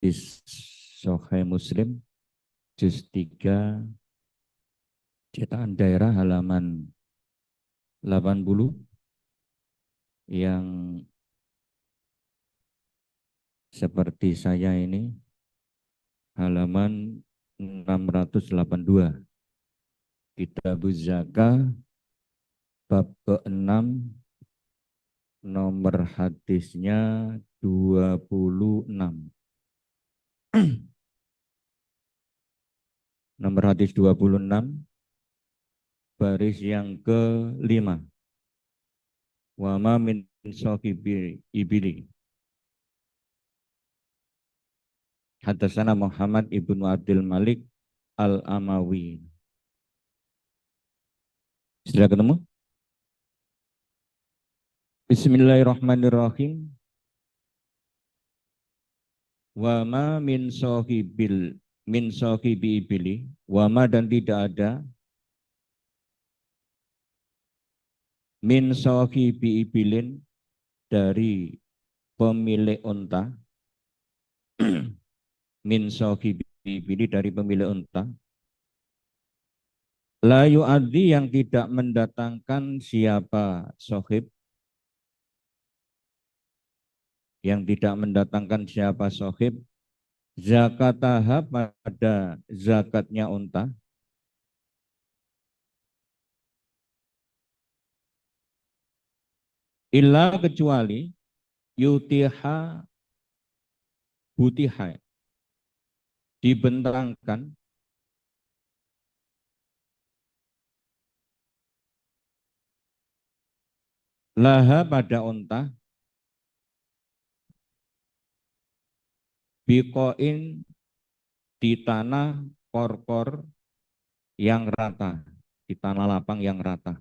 Hadis Sahih Muslim juz 3 cetakan daerah halaman 80 yang seperti saya ini halaman 682. Kitabuz Zakah bab ke-6 nomor hadisnya 26. Nomor hadis 26 baris yang ke-5. Wa ma min sahibi ibili. Hadatsana Muhammad ibnu Abdul Malik Al-Amawi. Sudah ketemu? Bismillahirrahmanirrahim. Wa ma min sahibi ibili. Wa ma dan tidak ada min sahibi ibilin dari pemilik unta. Min sahibi ibili dari pemilik unta. La yu'adzi yang tidak mendatangkan siapa sahib. Yang tidak mendatangkan siapa sahib. Zakataha pada zakatnya unta. Illa kecuali yutiha butiha. Dibentangkan laha pada unta bikoin di tanah korkor yang rata, di tanah lapang yang rata.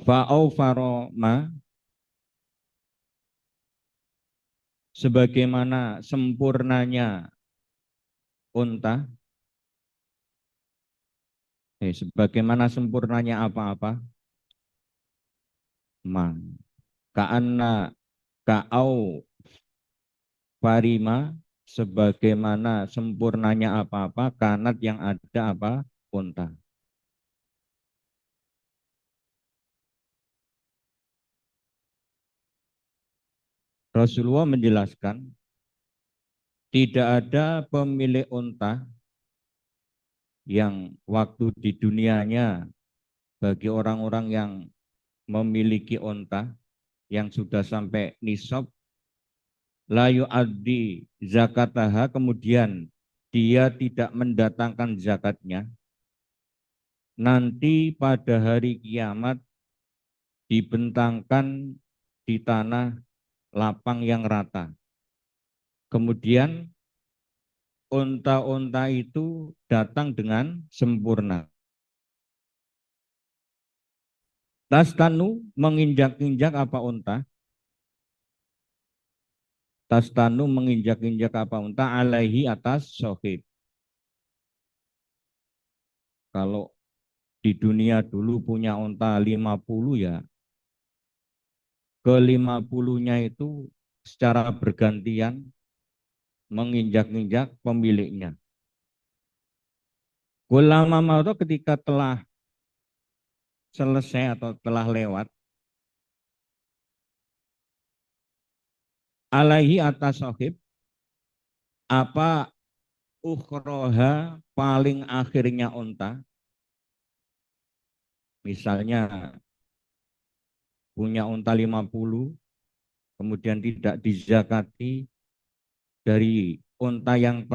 Fa'au faroma sebagaimana sempurnanya unta, sebagaimana sempurnanya apa-apa, man ka'anna ka'au farima sebagaimana sempurnanya apa-apa, kanat yang ada apa unta. Rasulullah menjelaskan tidak ada pemilik unta yang waktu di dunianya bagi orang-orang yang memiliki unta yang sudah sampai nisab la yu'addi zakataha kemudian dia tidak mendatangkan zakatnya nanti pada hari kiamat dibentangkan di tanah lapang yang rata. Kemudian unta-unta itu datang dengan sempurna. Tastanu menginjak-injak apa unta? Tastanu menginjak-injak apa unta? Alaihi atas sohib. Kalau di dunia dulu punya unta 50 ya, ke 50-nya itu secara bergantian menginjak-injak pemiliknya. Ulama mau ketika telah selesai atau telah lewat, alaihi atas sohib, apa ukhroha paling akhirnya unta, misalnya punya unta 50, kemudian tidak dizakati dari unta yang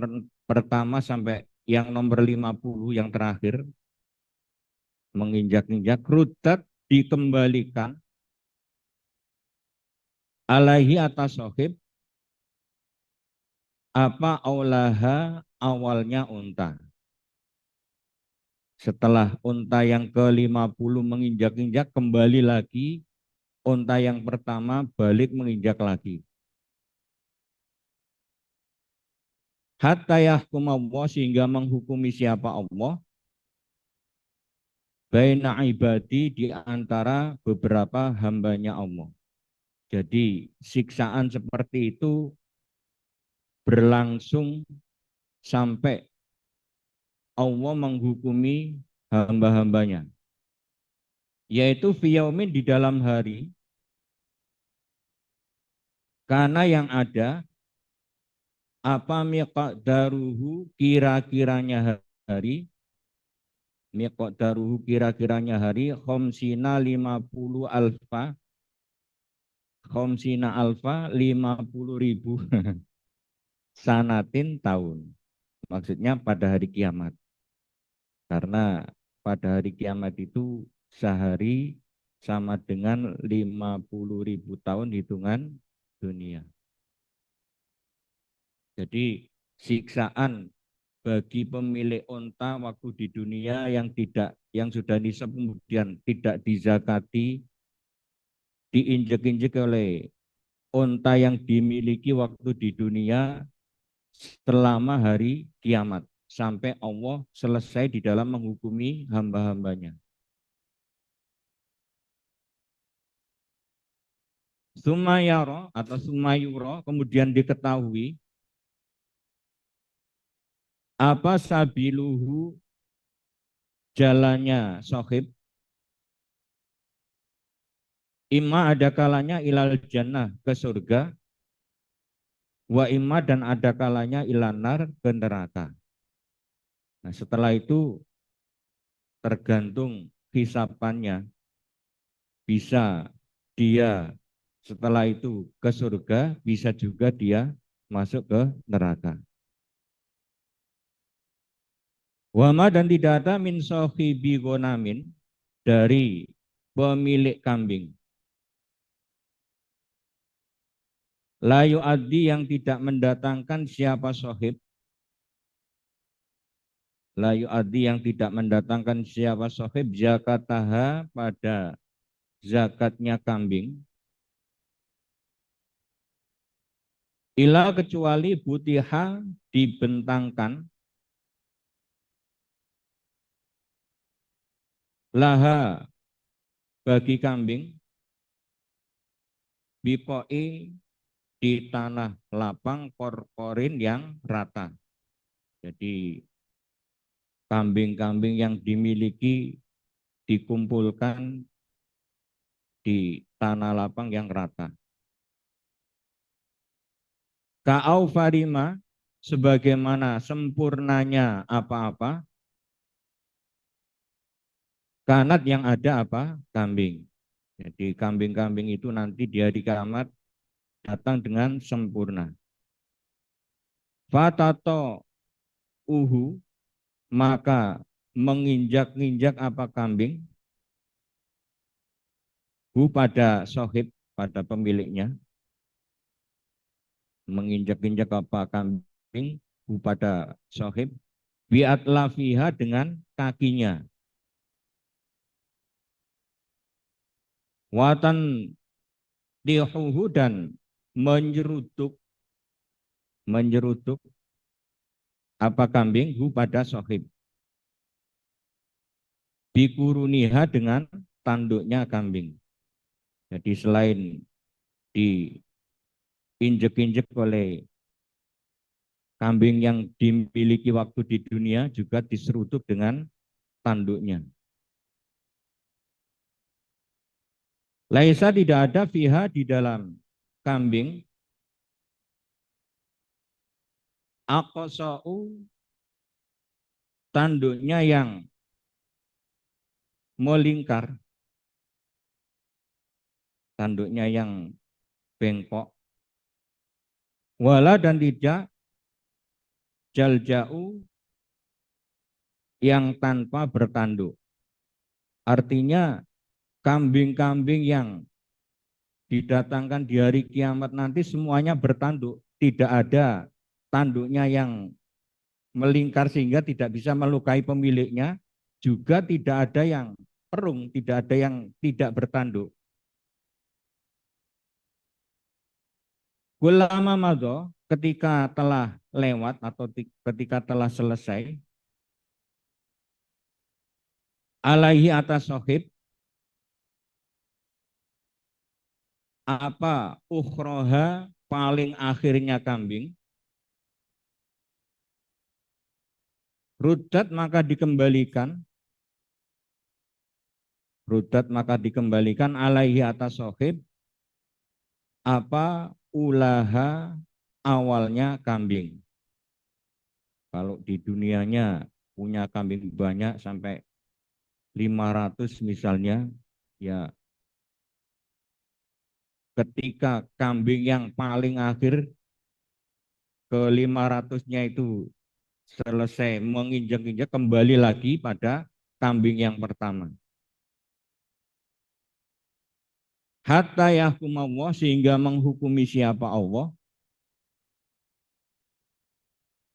pertama sampai yang nomor 50 yang terakhir, menginjak-injak, rudat dikembalikan alaihi atas sohib, apa aulaha awalnya unta. Setelah unta yang ke-50 menginjak-injak, kembali lagi unta yang pertama balik menginjak lagi. Hatta yahkum Allah sehingga menghukumi siapa Allah baina ibadi di antara beberapa hambanya Allah. Jadi siksaan seperti itu berlangsung sampai Allah menghukumi hamba-hambanya. Yaitu fiyaumin di dalam hari, karena yang ada apa miqdaruhu kira-kiranya hari, miqdaruhu kira-kiranya hari, khamsina 50 alfa, khamsina alfa 50.000 sanatin tahun. Maksudnya pada hari kiamat. Karena pada hari kiamat itu sehari sama dengan 50.000 tahun hitungan dunia. Jadi siksaan bagi pemilik onta waktu di dunia yang sudah nisab kemudian tidak dizakati, diinjek-injek oleh onta yang dimiliki waktu di dunia selama hari kiamat sampai Allah selesai di dalam menghukumi hamba-hambanya. Sumayaro atau sumayuro kemudian diketahui apa sabiluhu jalannya sohib, imma ada kalanya ilal jannah ke surga, wa imma dan ada kalanya ilanar ke neraka. Nah, setelah itu tergantung hisapannya, bisa dia setelah itu ke surga, bisa juga dia masuk ke neraka. Wama dan tidak ada min sohibi gonamin dari pemilik kambing. Layu adi yang tidak mendatangkan siapa sohib, layu adi yang tidak mendatangkan siapa sohib zakataha pada zakatnya kambing, ila kecuali butiha dibentangkan, laha bagi kambing, bipoi di tanah lapang korporin yang rata. Jadi kambing-kambing yang dimiliki dikumpulkan di tanah lapang yang rata. Ka'au farima sebagaimana sempurnanya apa-apa, kanat yang ada apa? Kambing. Jadi kambing-kambing itu nanti di hari kiamat datang dengan sempurna. Fatato uhu maka menginjak-injak apa kambing hu pada sohib pada pemiliknya, menginjak-injak apa kambing hu pada sohib biat lafiha dengan kakinya, watan dihuhu dan menyerutuk apa kambing hu pada sohib bikuruniha dengan tanduknya kambing. Jadi selain diinjek-injek oleh kambing yang dimiliki waktu di dunia juga diserutuk dengan tanduknya. Laisa tidak ada fiha di dalam kambing aqsa'u tanduknya yang melingkar, tanduknya yang bengkok, wala dan tidak jalja'u yang tanpa bertanduk. Artinya kambing-kambing yang didatangkan di hari kiamat nanti semuanya bertanduk, tidak ada tanduknya yang melingkar sehingga tidak bisa melukai pemiliknya, juga tidak ada yang perung, tidak ada yang tidak bertanduk. Ulama madho ketika telah lewat atau ketika telah selesai, alaihi atas sohib, apa ukhroha paling akhirnya kambing, rudat maka dikembalikan, alaihi atas sohib, apa ulaha awalnya kambing. Kalau di dunianya punya kambing banyak sampai 500 misalnya, ya ketika kambing yang paling akhir ke 500-nya itu selesai menginjak-injak, kembali lagi pada kambing yang pertama. Hatta yahkumullah, sehingga menghukumi siapa Allah,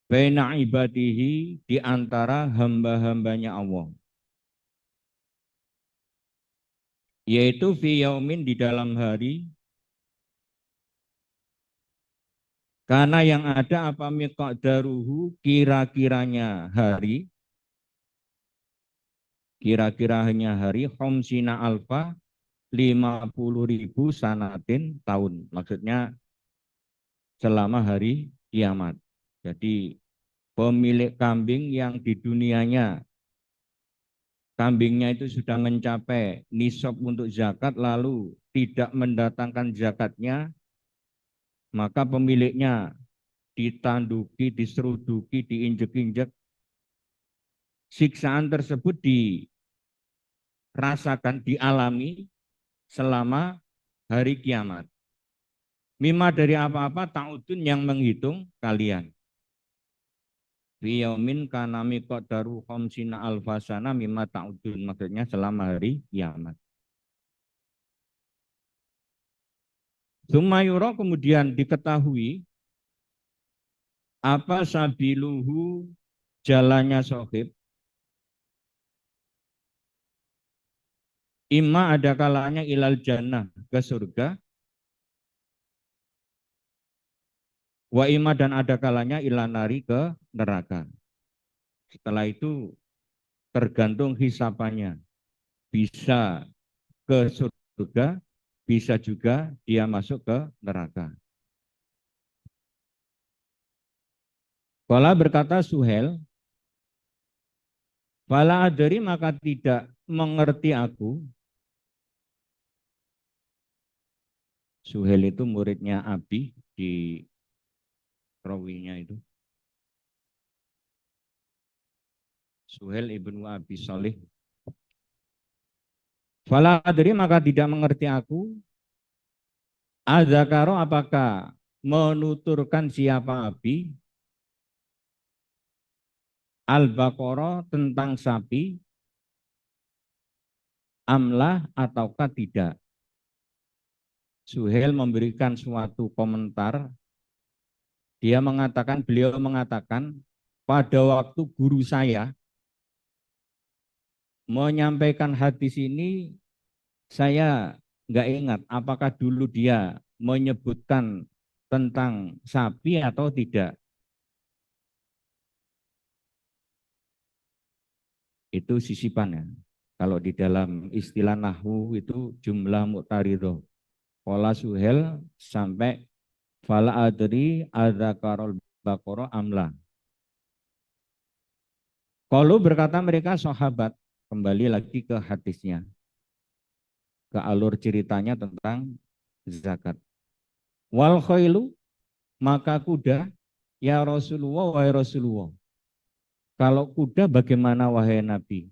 baina ibadihi, di antara hamba-hambanya Allah, yaitu fi yaumin, di dalam hari, karena yang ada apa miqdaruhu, kira-kiranya hari, kira-kiranya hari, khamsina alfa, 50.000 sanatin, tahun. Maksudnya selama hari kiamat. Jadi pemilik kambing yang di dunianya kambingnya itu sudah mencapai nisab untuk zakat, lalu tidak mendatangkan zakatnya, maka pemiliknya ditanduki, diseruduki, diinjek-injek. Siksaan tersebut dirasakan, dialami selama hari kiamat. Mima, dari apa-apa, ta'udun, yang menghitung kalian. Fi yaumin kana miqdaru khamsina alfasana mimma ta'udun, maksudnya selama hari kiamat. Sumayuro, kemudian diketahui apa sabiluhu, jalannya sohib, imma ada kalanya ilal jannah, ke surga, wa imma, dan ada kalanya ilanari, ke neraka. Setelah itu tergantung hisapannya, bisa ke surga, bisa juga dia masuk ke neraka. Kala berkata Suhel, fala adri, maka tidak mengerti aku. Suhel itu muridnya Abi di rawinya itu. Suhel ibnu Abi Salih. Fala adri, maka tidak mengerti aku. Adzakaro, apakah menuturkan siapa Abi, al-baqarah, tentang sapi, amlah, ataukah tidak. Suhel memberikan suatu komentar. Beliau mengatakan, pada waktu guru saya menyampaikan hadis ini, saya nggak ingat apakah dulu dia menyebutkan tentang sapi atau tidak. Itu sisipannya. Kalau di dalam istilah nahwu itu jumlah mu'taridho. Qala Suhel sampai fala adri adzakarul baqara amla. Kalau berkata mereka sahabat, kembali lagi ke hadisnya, ke alur ceritanya tentang zakat. Wal khailu, maka kuda, ya Rasulullah, wahai Rasulullah. Kalau kuda bagaimana wahai Nabi?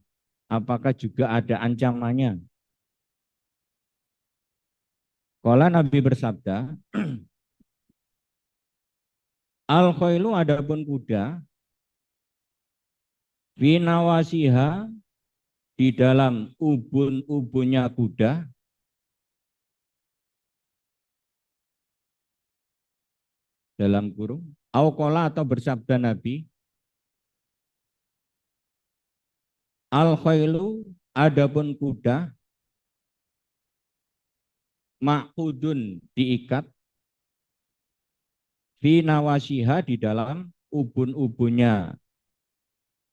Apakah juga ada ancamannya? Kala Nabi bersabda, al khailu, adapun kuda, finawasiha, di dalam ubun-ubunnya kuda, dalam kurung, aukola, atau bersabda Nabi, al khailu, adapun kuda, ma'udun, diikat, finawasiha, di dalam ubun-ubunnya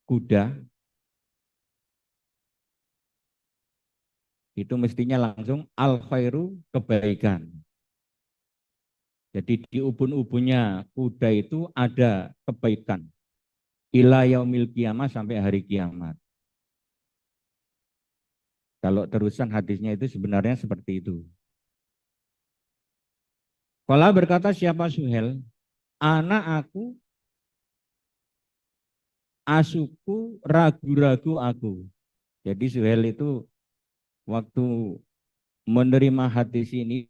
kuda, itu mestinya langsung al khairu, kebaikan. Jadi di ubun-ubunnya kuda itu ada kebaikan. Ila yaumil kiamah, sampai hari kiamat. Kalau terusan hadisnya itu sebenarnya seperti itu. Kala berkata siapa Suhel, anak aku, asuku, ragu-ragu aku. Jadi Suhel itu waktu menerima hadis ini,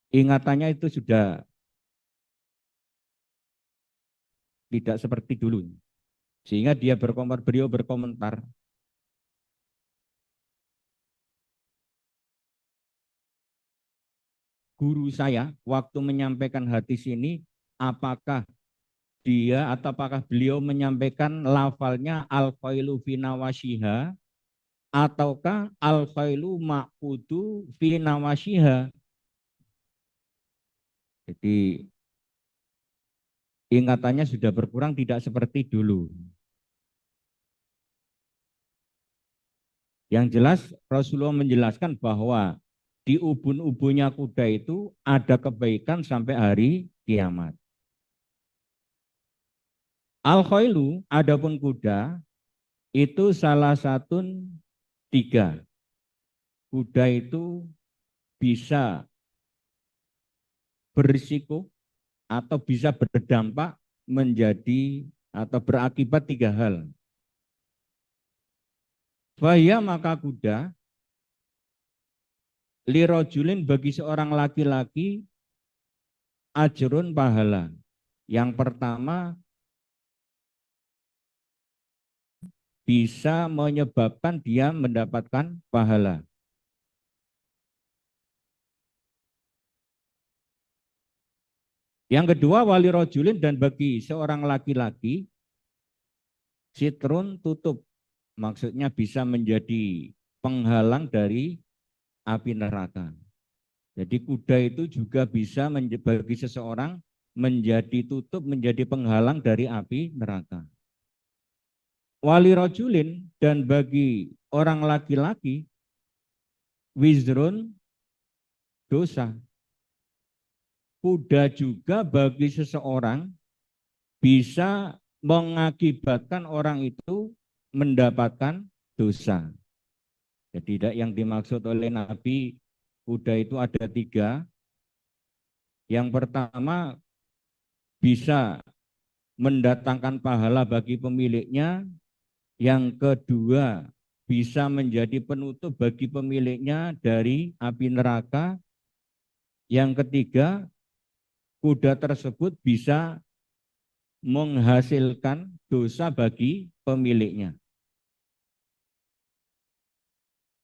ingatannya itu sudah tidak seperti dulu. Sehingga dia beliau berkomentar, guru saya waktu menyampaikan hadis ini, apakah dia atau apakah beliau menyampaikan lafalnya al-khailu fi nawasyiha ataukah al-khailu ma'kudu fi nawasyiha. Jadi ingatannya sudah berkurang, tidak seperti dulu. Yang jelas Rasulullah menjelaskan bahwa di ubun-ubunnya kuda itu ada kebaikan sampai hari kiamat. Al-khailu, adapun kuda, itu salah satu tiga. Kuda itu bisa berisiko atau bisa berdampak menjadi atau berakibat tiga hal. Fahya, maka kuda, lirojulin, bagi seorang laki-laki, ajrun, pahala. Yang pertama, bisa menyebabkan dia mendapatkan pahala. Yang kedua, wali rojulin, dan bagi seorang laki-laki, sitrun, tutup. Maksudnya bisa menjadi penghalang dari api neraka. Jadi kuda itu juga bisa bagi seseorang menjadi tutup, menjadi penghalang dari api neraka. Wali rojulin, dan bagi orang laki-laki, wizrun, dosa. Kuda juga bagi seseorang bisa mengakibatkan orang itu mendapatkan dosa. Jadi yang dimaksud oleh Nabi kuda itu ada tiga. Yang pertama, bisa mendatangkan pahala bagi pemiliknya. Yang kedua, bisa menjadi penutup bagi pemiliknya dari api neraka. Yang ketiga, kuda tersebut bisa menghasilkan dosa bagi pemiliknya.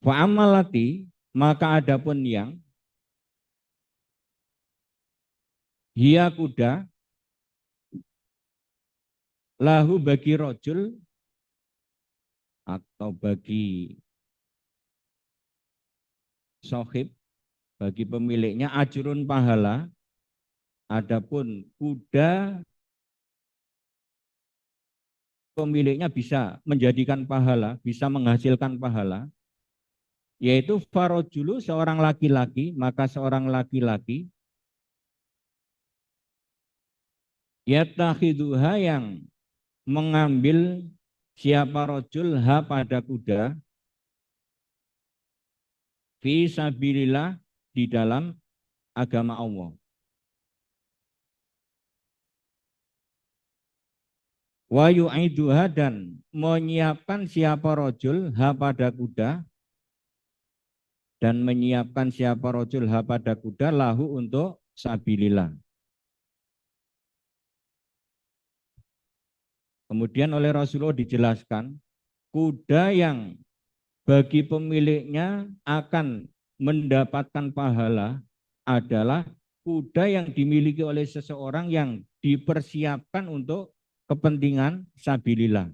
Fa'amalati, maka adapun yang hiya kuda, lahu bagi rojul atau bagi sohib, bagi pemiliknya ajrun, pahala. Adapun kuda pemiliknya bisa menjadikan pahala, bisa menghasilkan pahala, yaitu farojulu, seorang laki-laki, maka seorang laki-laki yatakhiduha, yang mengambil siapa rojul ha pada kuda, fi sabilillah, di dalam agama Allah. Wa yu'iduha, dan menyiapkan siapa rojul ha pada kuda, dan menyiapkan siapa rojul ha pada kuda, lahu, untuk sabilillah. Kemudian oleh Rasulullah dijelaskan, kuda yang bagi pemiliknya akan mendapatkan pahala adalah kuda yang dimiliki oleh seseorang yang dipersiapkan untuk kepentingan sabilillah.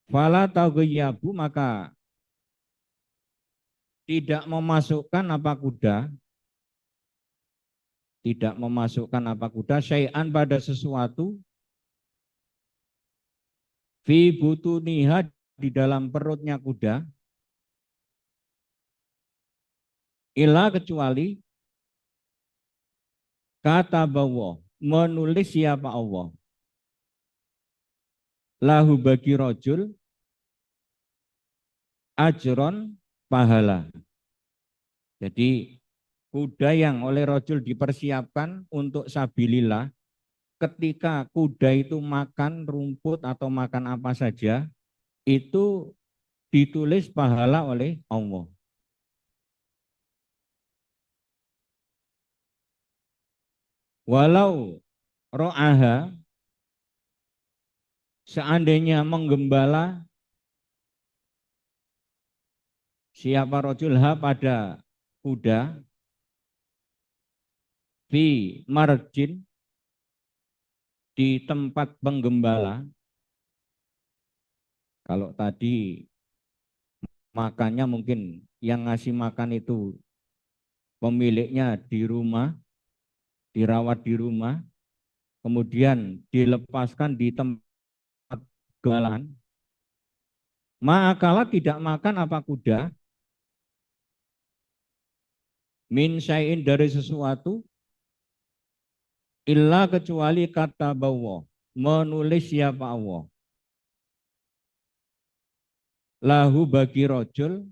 Fala taghayyabu, maka tidak memasukkan apa kuda, tidak memasukkan apa kuda, syai'an, pada sesuatu, fi butuniha di dalam perutnya kuda, ila kecuali kata bahwa menulis siapa Allah lahu bagi rojul ajron pahala. Jadi kuda yang oleh rojul dipersiapkan untuk sabilillah, ketika kuda itu makan rumput atau makan apa saja, itu ditulis pahala oleh Allah. Walau ro'aha, seandainya menggembala siapa rojulha pada kuda, fi marjin di tempat penggembala. Kalau tadi makannya mungkin yang ngasih makan itu pemiliknya di rumah, dirawat di rumah, kemudian dilepaskan di tempat gembalaan. Ma'akala tidak makan apa kuda, min syai'in dari sesuatu, illa kecuali kata bahwa menulis siapa Allah lahu bagi rojul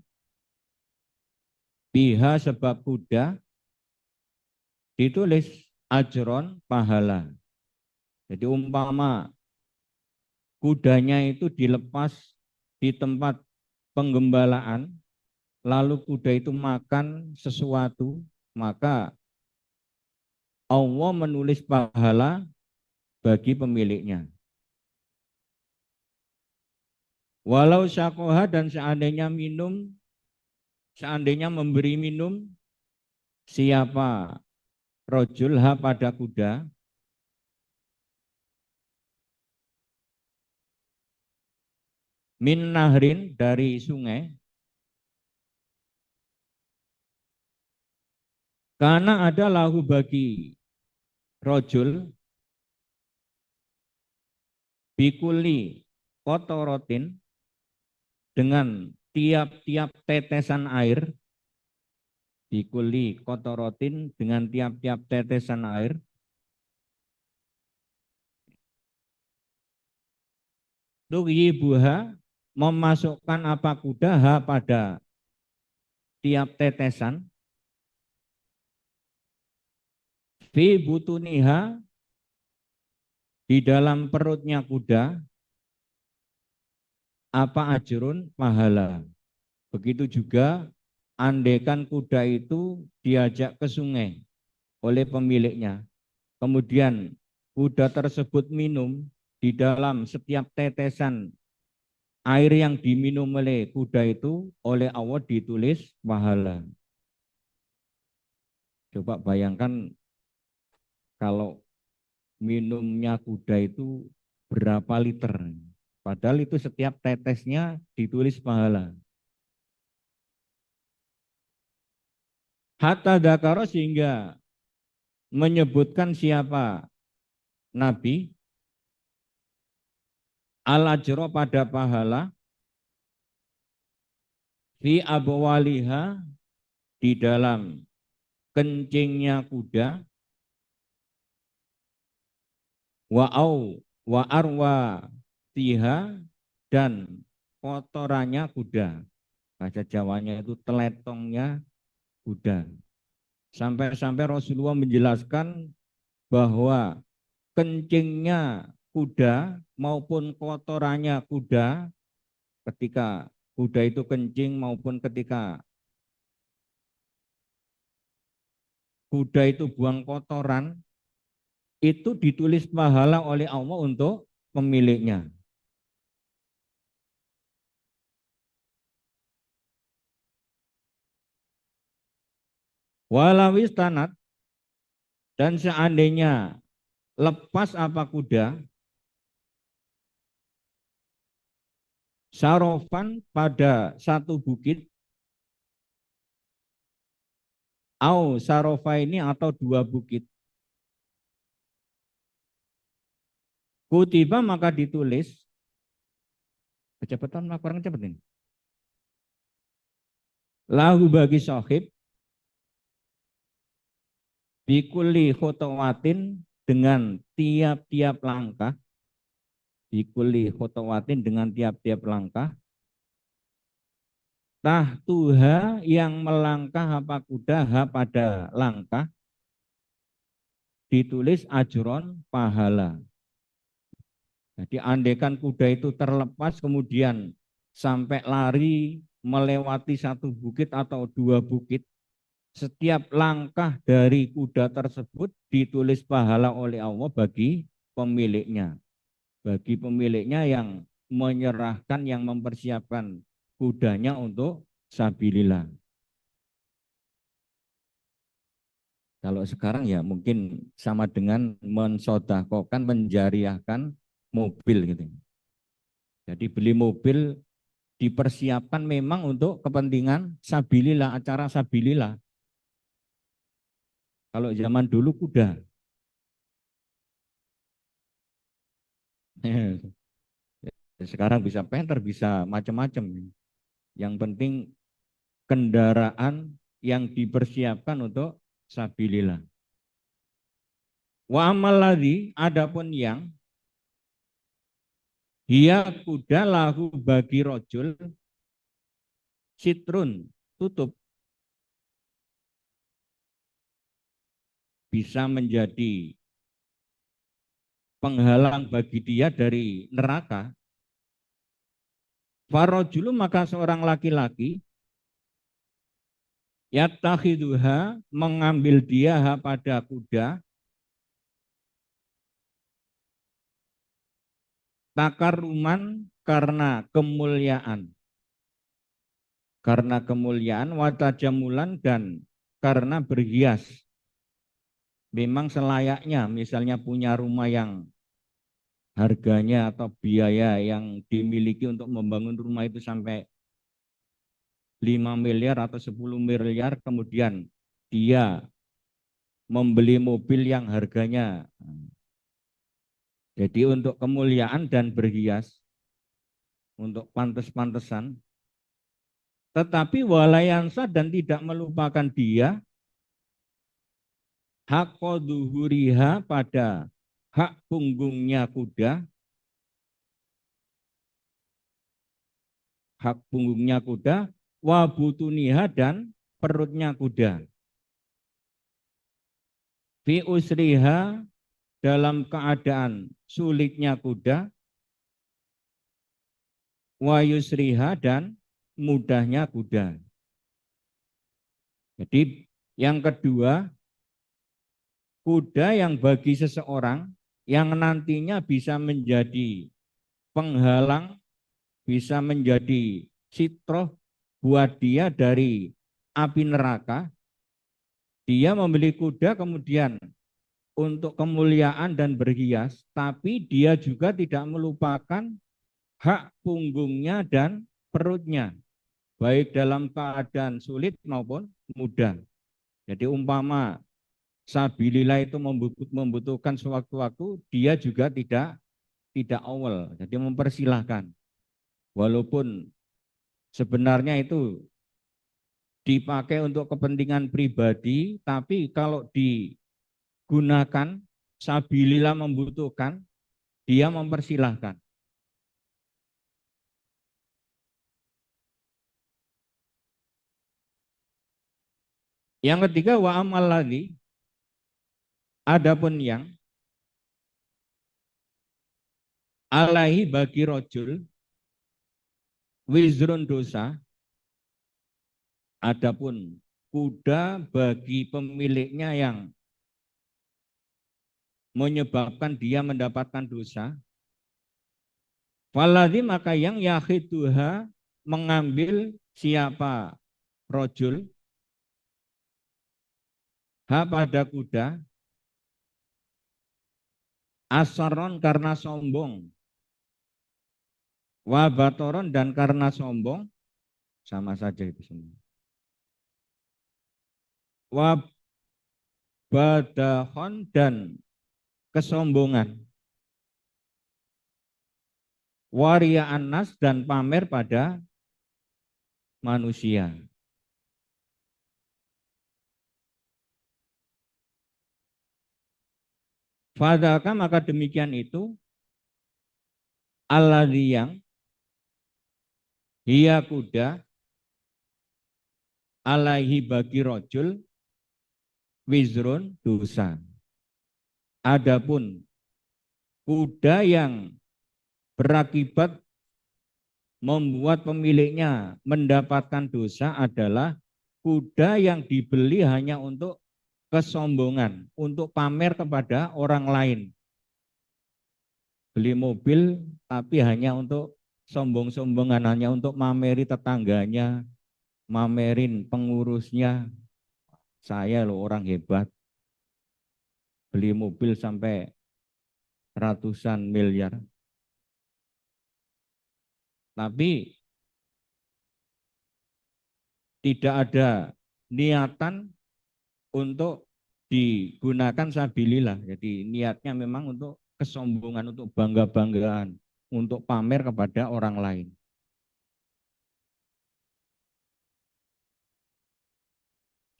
biha sebab kuda ditulis ajron pahala. Jadi umpama kudanya itu dilepas di tempat penggembalaan, lalu kuda itu makan sesuatu, maka Allah menulis pahala bagi pemiliknya. Walau syakoha dan seandainya minum, seandainya memberi minum siapa rojulha pada kuda, min nahrin dari sungai, karena ada lahu bagi rojul bikuli kotorotin dengan tiap-tiap tetesan air, bikuli kotorotin dengan tiap-tiap tetesan air, buha memasukkan apa kuda ha pada tiap tetesan, fi butuniha di dalam perutnya kuda, apa ajrun pahala. Begitu juga andaikan kuda itu diajak ke sungai oleh pemiliknya, kemudian kuda tersebut minum, di dalam setiap tetesan air yang diminum oleh kuda itu oleh Allah ditulis pahala. Coba bayangkan kalau minumnya kuda itu berapa liter. Padahal itu setiap tetesnya ditulis pahala. Hatta dakaro sehingga menyebutkan siapa Nabi al-ajro pada pahala fi abwaliha di dalam kencingnya kuda wa arwa tiha dan kotorannya kuda. Bahasa Jawanya itu teletongnya kuda. Sampai-sampai Rasulullah menjelaskan bahwa kencingnya kuda maupun kotorannya kuda, ketika kuda itu kencing maupun ketika kuda itu buang kotoran, itu ditulis pahala oleh Allah untuk pemiliknya. Walawis tanat dan seandainya lepas apa kuda, sarofan pada satu bukit, au sarofa ini atau dua bukit, kutiba maka ditulis Kecepatan kurang cepet ini. Lahu bagi sahib bikuli khotowatin dengan tiap-tiap langkah, bikuli khotowatin dengan tiap-tiap langkah, tahtuha yang melangkah apa kuda pada langkah, ditulis ajron pahala. Jadi andaikan kuda itu terlepas kemudian sampai lari melewati satu bukit atau dua bukit, setiap langkah dari kuda tersebut ditulis pahala oleh Allah bagi pemiliknya. Bagi pemiliknya yang menyerahkan, yang mempersiapkan kudanya untuk sabilillah. Kalau sekarang ya mungkin sama dengan mensodakokan, menjariahkan mobil gitu. Jadi beli mobil dipersiapkan memang untuk kepentingan sabilillah, acara sabilillah. Kalau zaman dulu kuda. Sekarang bisa penter, bisa macam-macam. Yang penting kendaraan yang dipersiapkan untuk sabilillah. Wa amal ladzi, adapun yang dia kuda lahu bagi rojul sitrun, tutup, bisa menjadi penghalang bagi dia dari neraka. Farojulu, maka seorang laki-laki yatakhiduha, mengambil dia pada kuda, takaruman, karena kemuliaan, watajamulan, dan karena berhias. Memang selayaknya misalnya punya rumah yang harganya atau biaya yang dimiliki untuk membangun rumah itu sampai 5 miliar atau 10 miliar, kemudian dia membeli mobil yang harganya, jadi untuk kemuliaan dan berhias, untuk pantes-pantesan, tetapi walayansa, dan tidak melupakan dia hak koduhuriha, pada hak punggungnya kuda, wabutuniha, dan perutnya kuda, fi usriha, dalam keadaan sulitnya kuda, wa yusriha, dan mudahnya kuda. Jadi yang kedua, kuda yang bagi seseorang yang nantinya bisa menjadi penghalang, bisa menjadi sitroh buat dia dari api neraka. Dia membeli kuda kemudian untuk kemuliaan dan berhias, tapi dia juga tidak melupakan hak punggungnya dan perutnya, baik dalam keadaan sulit maupun mudah. Jadi umpama sabilillah itu membutuhkan sewaktu-waktu, dia juga tidak awal, jadi mempersilahkan. Walaupun sebenarnya itu dipakai untuk kepentingan pribadi, tapi kalau digunakan sabilillah membutuhkan, dia mempersilahkan. Yang ketiga, wa amal ladzi, adapun yang alaihi bagi rojul wizrun, dosa, adapun kuda bagi pemiliknya yang menyebabkan dia mendapatkan dosa, faladhi, maka yang yakhiduha, mengambil siapa rojul ha pada kuda, asaron, karena sombong, wabatoron, dan karena sombong, sama saja itu semua, wabadahon, dan kesombongan. waria anas dan pamer pada manusia. Fadaka maka demikian itu alladzi yang hiya kuda alaihi bagi rojul wizrun dosa. Adapun kuda yang berakibat membuat pemiliknya mendapatkan dosa adalah kuda yang dibeli hanya untuk kesombongan, untuk pamer kepada orang lain. Beli mobil tapi hanya untuk sombong-sombongan, hanya untuk mameri tetangganya, mamerin pengurusnya. Saya loh orang hebat, beli mobil sampai ratusan miliar. Tapi tidak ada niatan untuk digunakan sabilillah. Jadi niatnya memang untuk kesombongan, untuk bangga-banggaan, untuk pamer kepada orang lain.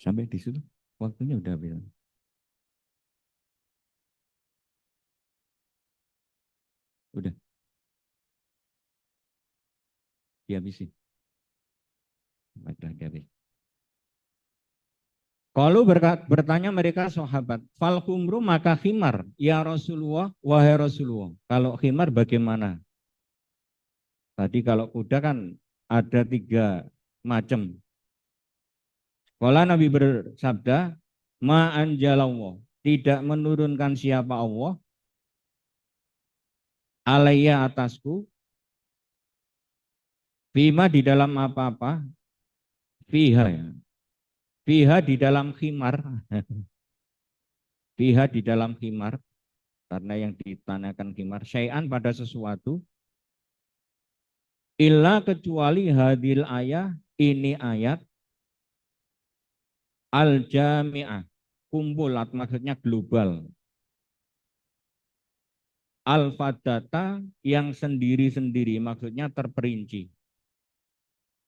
Sampai di situ waktunya udah bilang. Udah dihabisin. Udah dihabis. Kalau bertanya mereka sahabat, fal khumru maka khimar, ya Rasulullah, wahai Rasulullah. Kalau khimar bagaimana? Tadi kalau kuda kan ada 3 macam. Kalau Nabi bersabda, ma anjalallah, tidak menurunkan siapa Allah, alaiya atasku, bima di dalam apa-apa, fiha ya. Fiha di dalam khimar, fiha di dalam khimar, karena yang ditanyakan khimar, syai'an pada sesuatu, illa kecuali hadil ayah, ini ayat, al-jami'ah, kumpulat maksudnya global. Al-fadata yang sendiri-sendiri maksudnya terperinci.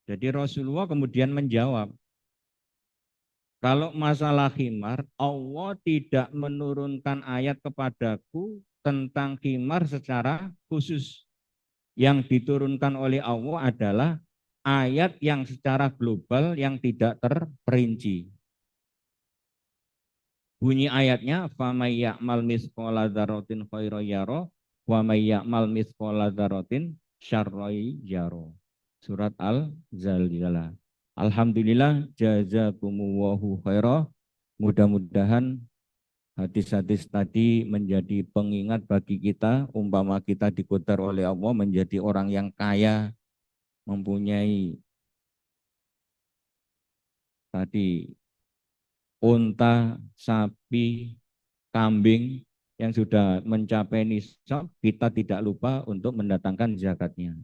Jadi Rasulullah kemudian menjawab, kalau masalah khimar, Allah tidak menurunkan ayat kepadaku tentang khimar secara khusus. Yang diturunkan oleh Allah adalah ayat yang secara global yang tidak terperinci. Bunyi ayatnya famay ya'mal mithqala dzarratin khairan yara wa may ya'mal mithqala dzarratin syarran yara. Surat Al-Zalzalah. Alhamdulillah jazakumullahu khairah. Mudah-mudahan hadis-hadis tadi menjadi pengingat bagi kita, umpama kita dikodar oleh Allah menjadi orang yang kaya, mempunyai tadi unta, sapi, kambing yang sudah mencapai nisab, kita tidak lupa untuk mendatangkan zakatnya.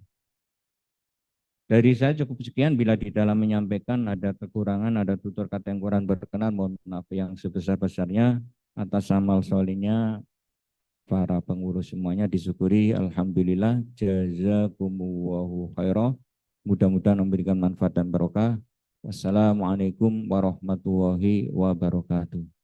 Dari saya cukup sekian, bila di dalam menyampaikan ada kekurangan, ada tutur kata yang kurang berkenan, mohon maaf yang sebesar-besarnya. Atas amal solinya para pengurus semuanya disyukuri. Alhamdulillah, jazakumullahu khairah. Mudah-mudahan memberikan manfaat dan barokah. Wassalamualaikum warahmatullahi wabarakatuh.